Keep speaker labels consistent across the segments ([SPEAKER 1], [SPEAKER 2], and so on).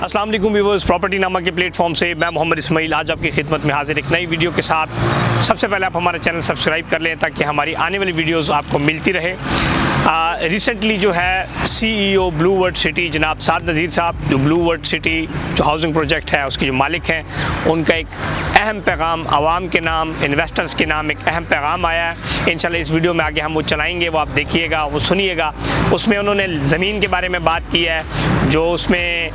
[SPEAKER 1] अस्सलाम वालेकुम viewers, property नामा के प्लेटफॉर्म से मैं मोहम्मद इस्माइल आज आपकी खिदमत में हाजिर एक नई वीडियो के साथ। सबसे पहले आप हमारा चैनल सब्सक्राइब कर लें ताकि हमारी आने वाली वीडियोस आपको मिलती रहे। रिसेंटली जो है CEO ब्लू वर्ल्ड सिटी जनाब साद नज़ीर साहब, जो ब्लू वर्ल्ड सिटी जो हाउसिंग प्रोजेक्ट है उसके जो मालिक हैं, उनका एक अहम पैगाम आवाम के नाम, इन्वेस्टर्स के नाम एक अहम पैगाम आया है। इंशाल्लाह इस वीडियो में आगे हम वो चलाएँगे, वो आप देखिएगा, वो सुनिएगा। उसमें उन्होंने ज़मीन के बारे में बात की है, जो उसमें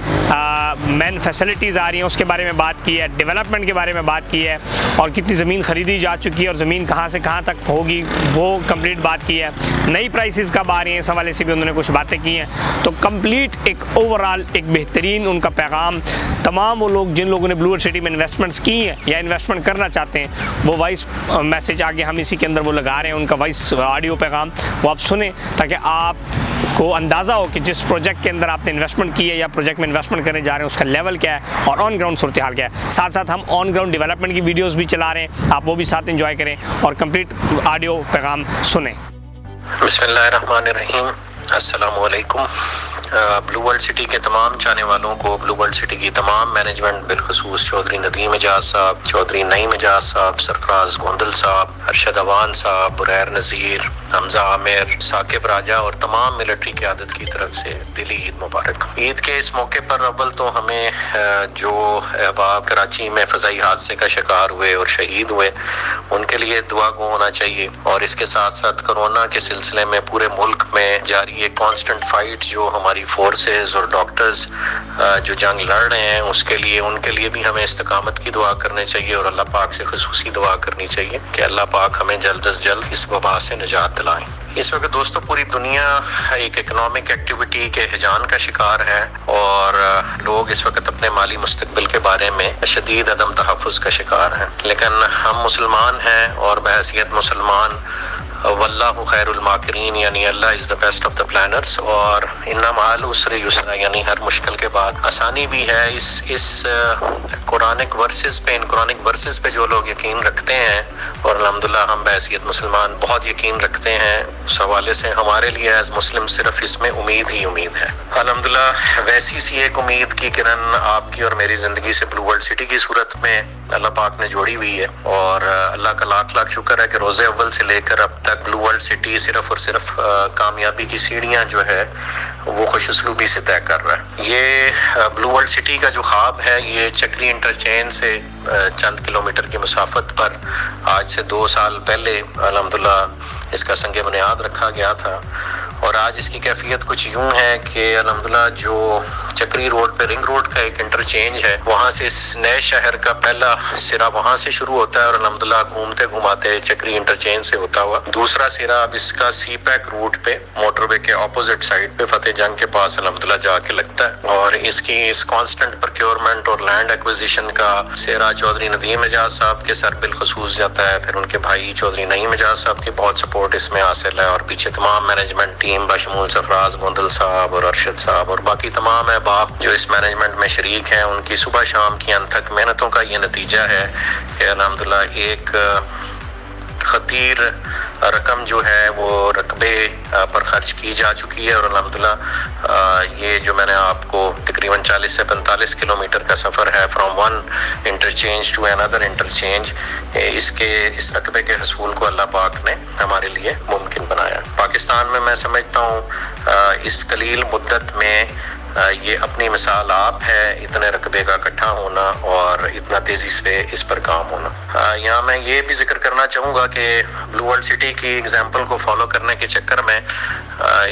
[SPEAKER 1] मेन फैसिलिटीज़ आ रही हैं उसके बारे में बात की है, डेवलपमेंट के बारे में बात की है, और कितनी ज़मीन ख़रीदी जा चुकी है और ज़मीन कहाँ से कहाँ तक होगी वो कंप्लीट बात की है। नई प्राइसेस कब आ रही हैं इस हवाले से भी उन्होंने कुछ बातें की हैं। तो कंप्लीट एक ओवरऑल एक बेहतरीन उनका पैगाम तमाम वो लोग जिन लोगों ने ब्लू वर्ल्ड सिटी में इन्वेस्टमेंट्स की हैं या इन्वेस्टमेंट करना चाहते हैं, वो वॉइस मैसेज आगे हम इसी के अंदर वो लगा रहे हैं, उनका वॉइस ऑडियो पैगाम वो आप सुने ताकि आपको अंदाज़ा हो कि जिस प्रोजेक्ट के अंदर आपने इन्वेस्टमेंट की है या प्रोजेक्ट में इन्वेस्टमेंट करने जा रहे हैं उसका लेवल क्या है और ऑन ग्राउंड सूरत हाल क्या है। साथ साथ हम ऑन ग्राउंड डेवलपमेंट की वीडियोस भी चला रहे हैं, आप वो भी साथ एंजॉय करें और कंप्लीट ऑडियो पैगाम सुने।
[SPEAKER 2] बिस्मिल्लाहिर्रहमानिर्रहीम, अस्सलामु अलैकुम। ब्लू वर्ल्ड सिटी के तमाम चाहने वालों को, ब्लू वर्ल्ड सिटी की तमाम मैनेजमेंट, बिलखसूस चौधरी नदीम एजाज साहब, चौधरी नईम एजाज साहब, सरफराज गोंदल साहब, अरशद अवान साहब, बुरैर नज़ीर, हमजा आमिर, साकिब राजा और तमाम मिलिट्री क़यादत की तरफ से दिली ईद मुबारक। ईद के इस मौके पर अव्वल तो हमें जो अहबाब कराची में फ़ज़ाई हादसे का शिकार हुए और शहीद हुए उनके लिए दुआ गो होना चाहिए, और इसके साथ साथ कोरोना के सिलसिले में पूरे मुल्क में जारी एक कॉन्स्टेंट फाइट जो हमारी फोर्सेस और डॉक्टर्स जो जंग लड़ रहे हैं उसके लिए, उनके लिए भी हमें इस्तिकामत की दुआ करनी चाहिए और अल्लाह पाक से खुसूसी दुआ करनी चाहिए कि अल्लाह पाक हमें जल्द अज जल्द इस वबा से निजात दिलाएं। इस वक्त दोस्तों पूरी दुनिया एक इकोनॉमिक एक्टिविटी के हिजान का शिकार है और लोग इस वक्त अपने माली मुस्तकबिल के बारे में शदीद अदम तहफ़्फ़ुज़ का शिकार हैं। लेकिन हम मुसलमान हैं और बहैसियत मुसलमान वल्लाहु खैरुल माकिरीन, यानी Allah is the best of the planners, और इन्ना माल उसरे युसरा, यानी हर मुश्किल के बाद आसानी भी है। इस कुरानिक वर्सेस पे, इन कुरानिक वर्सेस पे जो लोग यकीन रखते हैं, और अल्हम्दुलिल्लाह हम बहैसियत मुसलमान बहुत यकीन रखते हैं, उस हवाले से हमारे लिए एज मुस्लिम सिर्फ इसमें उम्मीद ही उम्मीद है। अल्हम्दुलिल्लाह वैसी सी एक उम्मीद की किरण आपकी और मेरी ज़िंदगी से ब्लू वर्ल्ड सिटी की सूरत में अल्लाह पाक ने जोड़ी हुई है, और अल्लाह का लाख लाख शुक्र है कि रोज़े अव्वल से लेकर अब तक ब्लू वर्ल्ड सिटी सिर्फ और सिर्फ कामयाबी की सीढ़ियां जो है वो खुशउस्लूबी से तय कर रहा है। ये ब्लू वर्ल्ड सिटी का जो ख्वाब है ये चक्री इंटरचेंज से चंद किलोमीटर की मुसाफत पर आज से 2 साल पहले अल्हम्दुलिल्लाह इसका संगे बुनियाद रखा गया था, और आज इसकी कैफियत कुछ यूं है कि अल्हम्दुलिल्लाह जो चक्री रोड पे रिंग रोड का एक इंटरचेंज है वहाँ से इस नए शहर का पहला सिरा वहाँ से शुरू होता है और अल्हम्दुलिल्लाह घूमते घुमाते चक्री इंटरचेंज से होता हुआ दूसरा सिरा अब इसका CPEC रूट पे मोटरवे के ऑपोजिट साइड पे फतेह जंग के पास अल्हम्दुलिल्लाह जाके लगता है। और इसकी इस कांस्टेंट प्रोक्योरमेंट और लैंड एक्विजिशन का सिरा चौधरी नदीम एजाज साहब के सर बिलखसूस जाता है, फिर उनके भाई चौधरी नईम एजाज साहब की बहुत सपोर्ट इसमें हासिल है, और पीछे तमाम मैनेजमेंट टीम बशमूल सरफराज गोंदल साहब और अरशद साहब और बाकी तमाम अहबाब जो इस मैनेजमेंट में शरीक हैं, उनकी सुबह शाम की अनथक मेहनतों का ये नतीजा है कि अल्हम्दुलिल्लाह एक खतीर रकम जो है वो रकबे पर खर्च की जा चुकी है, और अल्हम्दुलिल्लाह ये जो मैंने आपको तकरीबन 40 से 45 किलोमीटर का सफ़र है from one interchange to another interchange, इस रकबे के हसूल को अल्लाह पाक ने हमारे लिए मुमकिन बनाया। पाकिस्तान में मैं समझता हूँ इस कलील मुद्दत में ये अपनी मिसाल आप है, इतने रकबे का इकट्ठा होना और इतना तेज़ी से इस पर काम होना। यहाँ मैं ये भी जिक्र करना चाहूँगा कि ब्लू वर्ल्ड सिटी की एग्जाम्पल को फॉलो करने के चक्कर में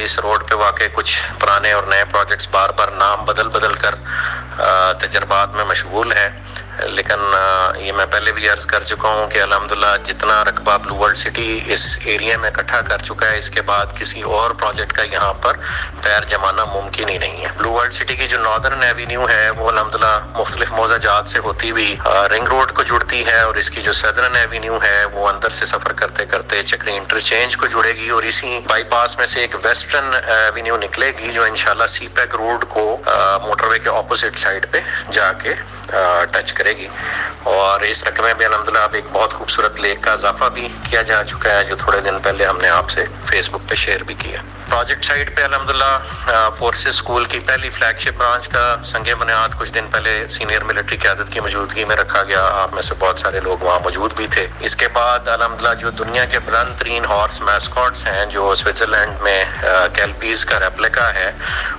[SPEAKER 2] इस रोड पे वाकई कुछ पुराने और नए प्रोजेक्ट्स बार बार नाम बदल कर तजर्बात में मशगूल है, लेकिन ये मैं पहले भी अर्ज़ कर चुका हूँ कि अल्हम्दुलिल्लाह जितना रकबा ब्लू वर्ल्ड सिटी इस एरिया में इकट्ठा कर चुका है, इसके बाद किसी और प्रोजेक्ट का यहाँ पर पैर जमाना मुमकिन ही नहीं है। ब्लू वर्ल्ड सिटी की जो नॉर्दर्न एवेन्यू है वो अल्हम्दुलिल्लाह मुख्तलिफ मौज़ाजात से होती हुई रिंग रोड को जुड़ती है, और इसकी जो सदर्न एवेन्यू है वो अंदर से सफ़र करते करते चक्री इंटरचेंज को जुड़ेगी, और इसी बाईपास में से एक वेस्टर्न एवेन्यू निकलेगी जो इंशाल्लाह CPEC रोड को मोटरवे के ऑपोजिट साइड पे जाके टच करेगी। और इस रकबे में अल्हम्दुलिल्लाह अब एक बहुत खूबसूरत लेक का इजाफा भी किया जा चुका है जो थोड़े दिन पहले हमने आपसे फेसबुक पे शेयर भी किया। प्रोजेक्ट साइट पे अल्हम्दुलिल्लाह फोर्सेस स्कूल की पहली फ्लैगशिप ब्रांच का संगे बुनियाद कुछ दिन पहले सीनियर मिलिट्री क़यादत की मौजूदगी में रखा गया। आप में से बहुत सारे लोग वहाँ मौजूद भी थे। इसके बाद अल्हम्दुलिल्लाह जो दुनिया के बुलंद तरीन हॉर्स मैस्कॉट्स हैं जो स्विट्जरलैंड में कैलपीज का रेप्लिका है,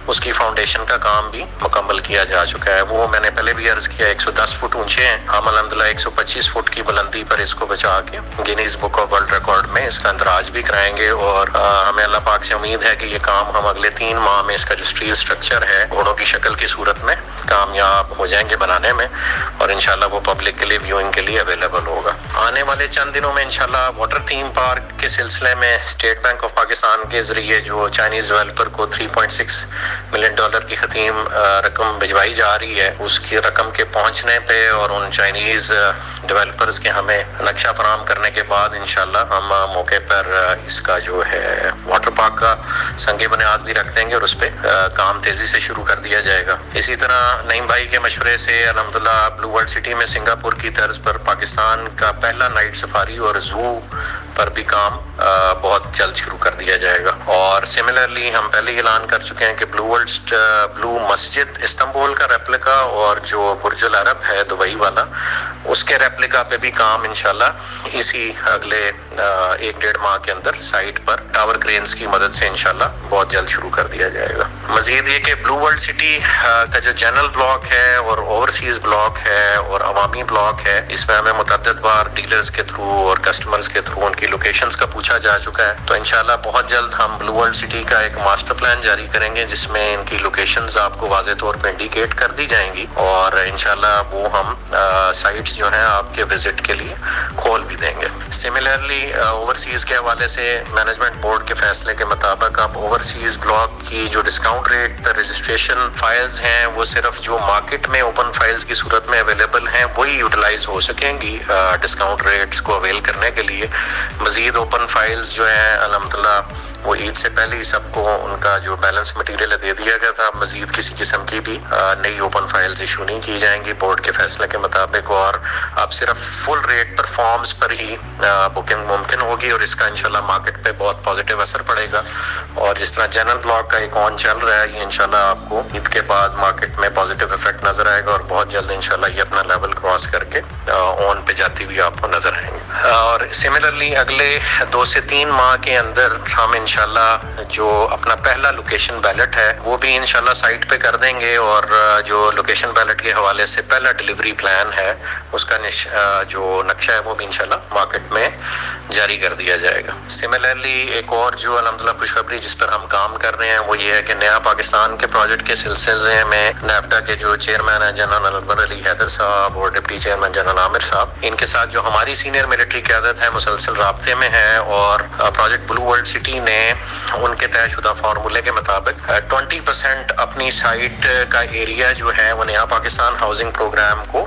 [SPEAKER 2] उसकी फाउंडेशन का काम भी मुकम्मल किया जा चुका है। वो मैंने पहले भी अर्ज किया 110 फुट ऊंचे हैं। हम अल्हम्दुलिल्लाह 125 फुट की बुलंदी पर इसको बचा के Guinness book of world record में इसका अंदराज भी कराएंगे और हमें अल्लाह पाक से उम्मीद है कि ये काम हम अगले 3 माह में इसका जो स्टील स्ट्रक्चर है घोड़ों की शक्ल की सूरत में कामयाब हो जाएंगे बनाने में और इंशाल्लाह वो पब्लिक के लिए व्यूइंग के लिए अवेलेबल होगा। आने वाले चंद दिनों में इंशाल्लाह वाटर थीम पार्क के सिलसिले में स्टेट बैंक ऑफ पाकिस्तान के जरिए जो चाइनीज डेवलपर को $3.6 मिलियन की खतीम रकम भिजवाई जा रही है, उसकी रकम के पहुंचने पे और उन चाइनीज डेवलपर्स के हमें नक्शा फराहम करने के बाद इंशाल्लाह हम मौके पर इसका जो है वाटर पार्क का संगे बुनियाद भी रख देंगे और उस पर काम तेजी से शुरू कर दिया जाएगा। इसी तरह नईम भाई के मशवरे से अल्हम्दुलिल्लाह ब्लू वर्ल्ड सिटी में सिंगापुर की तर्ज पर पाकिस्तान का पहला नाइट सफारी और जू पर भी काम बहुत जल्द शुरू कर दिया जाएगा। और सिमिलरली हम पहले ऐलान कर चुके हैं कि ब्लू मस्जिद इस्तांबुल का रेप्लिका और जो बुर्ज अल अरब है दुबई वाला, उसके रेप्लिका पे भी काम इंशाल्लाह इसी अगले 1-1.5 माह के अंदर साइट पर टावर क्रेन्स की मदद से इंशाल्लाह बहुत जल्द शुरू कर दिया जाएगा। मजीद ये कि ब्लू वर्ल्ड सिटी का जो जनरल ब्लॉक है और ओवरसीज ब्लॉक है और अवामी ब्लॉक है, इसमें हमें मुतअद्दिद बार डीलर्स के थ्रू और कस्टमर्स के थ्रू उनकी लोकेशंस का पूछा जा चुका है। तो इंशाल्लाह बहुत जल्द हम ब्लू वर्ल्ड सिटी का एक मास्टर प्लान जारी करेंगे जिसमें इनकी लोकेशंस आपको वाज़े तौर पे इंडिकेट कर दी जाएंगी और इंशाल्लाह वो हम साइट्स जो हैं आपके विजिट के लिए खोल भी देंगे। सिमिलरली ओवरसीज के हवाले से मैनेजमेंट बोर्ड के फैसले के मुताबिक अब ओवरसीज ब्लॉक की जो डिस्काउंट रेट पर रजिस्ट्रेशन फाइल्स हैं वो सिर्फ जो मार्केट में ओपन फाइल्स की सूरत में अवेलेबल हैं वही यूटिलाइज हो सकेंगी डिस्काउंट रेट्स को अवेल करने के लिए। मजीद ओपन फाइल्स जो है अल्हम्दुलिल्लाह वो ईद से पहले ही सबको उनका जो बैलेंस मटेरियल दे दिया गया था। मजीद किसी किस्म की भी नई ओपन फाइल्स इशू नहीं की जाएंगी बोर्ड के फैसले के मुताबिक और अब सिर्फ फुल रेट पर फॉर्म्स पर ही बुकिंग मुमकिन होगी और इसका इंशाल्लाह मार्केट पे बहुत पॉजिटिव असर पड़ेगा। और जिस तरह जनरल ब्लॉक का एक ऑन चल रहा है, ये इंशाल्लाह आपको ईद के बाद मार्केट में पॉजिटिव इफेक्ट नजर आएगा और बहुत जल्द इंशाल्लाह ये अपना लेवल क्रॉस करके ऑन पे जाती हुई आपको नजर आएंगे। और सिमिलरली अगले 2 से 3 माह के अंदर हम इंशाल्लाह जो अपना पहला लोकेशन बैलेट है वो भी इंशाल्लाह साइट पे कर देंगे और जो लोकेशन बैलेट के हवाले से पहला डिलीवरी प्लान है उसका जो नक्शा है वो भी इंशाल्लाह मार्केट में जारी कर दिया जाएगा। सिमिलरली एक और जो अल्हम्दुलिल्लाह खुशखबरी जिस पर हम काम कर रहे हैं वो ये है कि नया पाकिस्तान के प्रोजेक्ट के सिलसिले में नेफ्टा के जो चेयरमैन है जनरल अकबर अली हैदर साहब और डिप्टी चेयरमैन जनरल आमिर साहब, इनके साथ जो हमारी सीनियर मिलिट्री क़यादत है मुसलसल राब्ते में है और प्रोजेक्ट ब्लू वर्ल्ड सिटी ने उनके तयशुदा फार्मूले के मुताबिक 20% अपनी साइट का एरिया जो है वो नया पाकिस्तान हाउसिंग प्रोग्राम को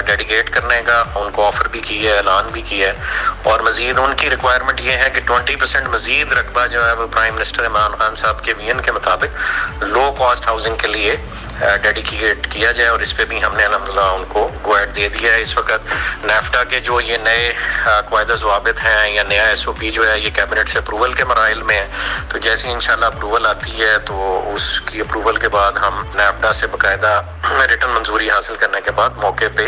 [SPEAKER 2] डेडिकेट करने का उनको ऑफर भी की है, ऐलान भी किया है। और मजीद उनकी रिक्वायरमेंट ये है कि 20% मजीद रकबा जो है वो प्राइम मिनिस्टर इमरान खान साहब के विजन के मुताबिक लो कॉस्ट हाउसिंग के लिए डेडिकेट किया जाए और इस पे भी हमने अल्हम्दुलिल्लाह उनको गोएड दे दिया है। इस वक्त नेफ्टा के जो ये नए क़वायदे ज़वाबित हैं या नया SOP जो है ये कैबिनेट से अप्रूवल के मराइल में है, तो जैसे इंशाल्लाह अप्रूवल आती है तो उसकी अप्रूवल के बाद हम नेफ्टा से बाकायदा रिटर्न मंजूरी हासिल करने के बाद मौके पे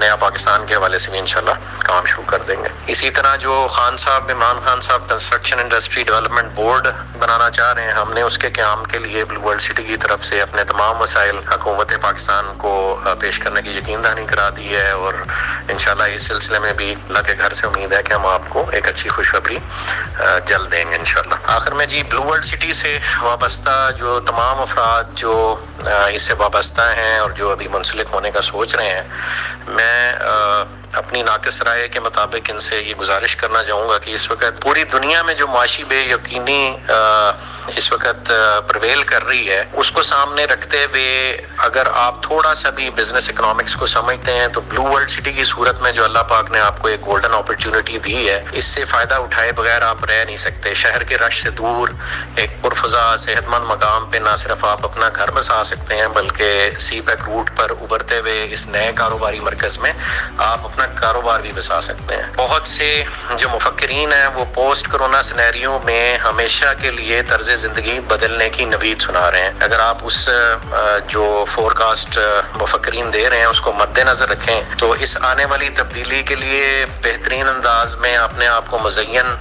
[SPEAKER 2] नया पाकिस्तान के हवाले से भी इंशाल्लाह काम शुरू कर देंगे। इसी तरह जो खान साहब इमरान खान साहब कंस्ट्रक्शन इंडस्ट्री डेवलपमेंट बोर्ड बनाना चाह रहे हैं, हमने उसके क़याम के लिए ब्लू वर्ल्ड सिटी की तरफ से अपने तमाम मसाइल हुकूमत पाकिस्तान को पेश करने की यकीन दहानी करा दी है और इंशाल्लाह इस सिलसिले में भी अल्लाह के घर से उम्मीद है कि हम आपको एक अच्छी खुशखबरी जल्द देंगे इंशाल्लाह। आखिर में जी ब्लू वर्ल्ड सिटी से वाबस्ता जो तमाम अफराद जो इससे वाबस्ता हैं और जो अभी मुंसलिक होने का सोच रहे हैं, मैं अपनी नाक़िस राय के मुताबिक इनसे ये गुजारिश करना चाहूँगा कि इस वक्त पूरी दुनिया में जो माशी बेयकीनी इस वक्त प्रवेल कर रही है उसको सामने रखते हुए अगर आप थोड़ा सा भी बिजनेस इकोनॉमिक्स को समझते हैं तो ब्लू वर्ल्ड सिटी की सूरत में जो अल्लाह पाक ने आपको एक गोल्डन अपॉर्चुनिटी दी है, इससे फ़ायदा उठाए बगैर आप रह नहीं सकते। शहर के रश से दूर एक पुरफज़ा सेहतमंद मकाम पे ना सिर्फ आप अपना घर बसा सकते हैं बल्कि सी पैक रूट पर उभरते हुए इस नए कारोबारी मरकज़ में आप اپنا کاروبار بھی بسا سکتے ہیں. بہت سے جو مفکرین ہیں وہ پوسٹ کرونا سینیریو میں ہمیشہ کے لیے طرز زندگی بدلنے کی نوید سنا رہے ہیں. اگر آپ اس جو فور کاسٹ مفکرین دے رہے ہیں اس کو مد نظر رکھیں تو اس آنے والی تبدیلی کے لیے بہترین انداز میں اپنے آپ کو مزین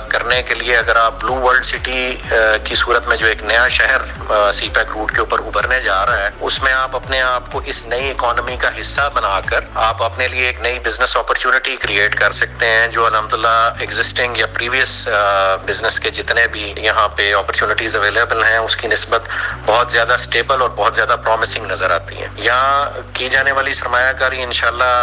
[SPEAKER 2] کرنے کے لیے اگر آپ بلو ورلڈ سٹی کی صورت میں جو ایک نیا شہر سی پیک روٹ کے اوپر ابھرنے جا رہا ہے اس میں آپ اپنے آپ کو اس نئی اکانومی کا حصہ بنا کر آپ اپنے لیے ایک نئی بزنس اپرچونٹی کریٹ کر سکتے ہیں جو الحمدللہ ایگزسٹنگ یا پریویس بزنس کے جتنے بھی یہاں پہ اپرچونٹیز اویلیبل ہیں اس کی نسبت بہت زیادہ سٹیبل اور بہت زیادہ پرومسنگ نظر آتی ہیں. یہاں کی جانے والی سرمایہ کاری انشاءاللہ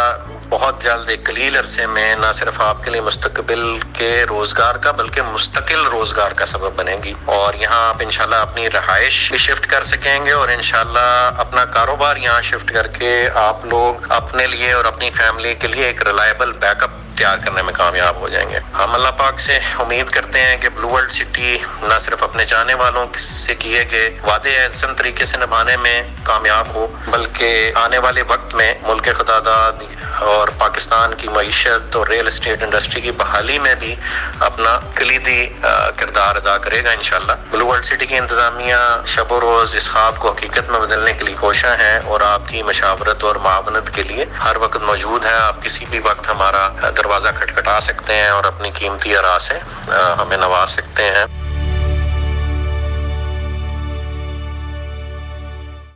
[SPEAKER 2] بہت جلد ایک قلیل عرصے میں نہ صرف آپ کے لیے مستقبل کے روزگار کا بلکہ مستقل روزگار کا سبب بنے گی اور یہاں آپ انشاءاللہ اپنی رہائش بھی شفٹ کر سکیں گے اور انشاءاللہ اپنا کاروبار یہاں شفٹ کر کے آپ لوگ اپنے لیے اور اپنی فیملی کے لیے ایک ریلائبل بیک اپ تیار کرنے میں کامیاب ہو جائیں گے. ہم اللہ پاک سے امید کرتے ہیں کہ بلو ورلڈ سٹی نہ صرف اپنے چاہنے والوں سے کیے گئے وعدے احسن طریقے سے نبھانے میں کامیاب ہو بلکہ آنے والے وقت میں ملک خدا داد اور پاکستان کی معیشت اور ریل اسٹیٹ انڈسٹری کی بحالی میں بھی اپنا کلیدی کردار ادا کرے گا انشاءاللہ. بلو ورلڈ سٹی کی انتظامیہ شب و روز اس خواب کو حقیقت میں بدلنے کے لیے کوشاں ہیں اور آپ کی مشاورت اور معاونت کے لیے ہر وقت موجود ہے. آپ کسی بھی وقت ہمارا دروازہ کھٹکھٹا سکتے ہیں اور اپنی قیمتی آراء سے ہمیں نواز سکتے ہیں.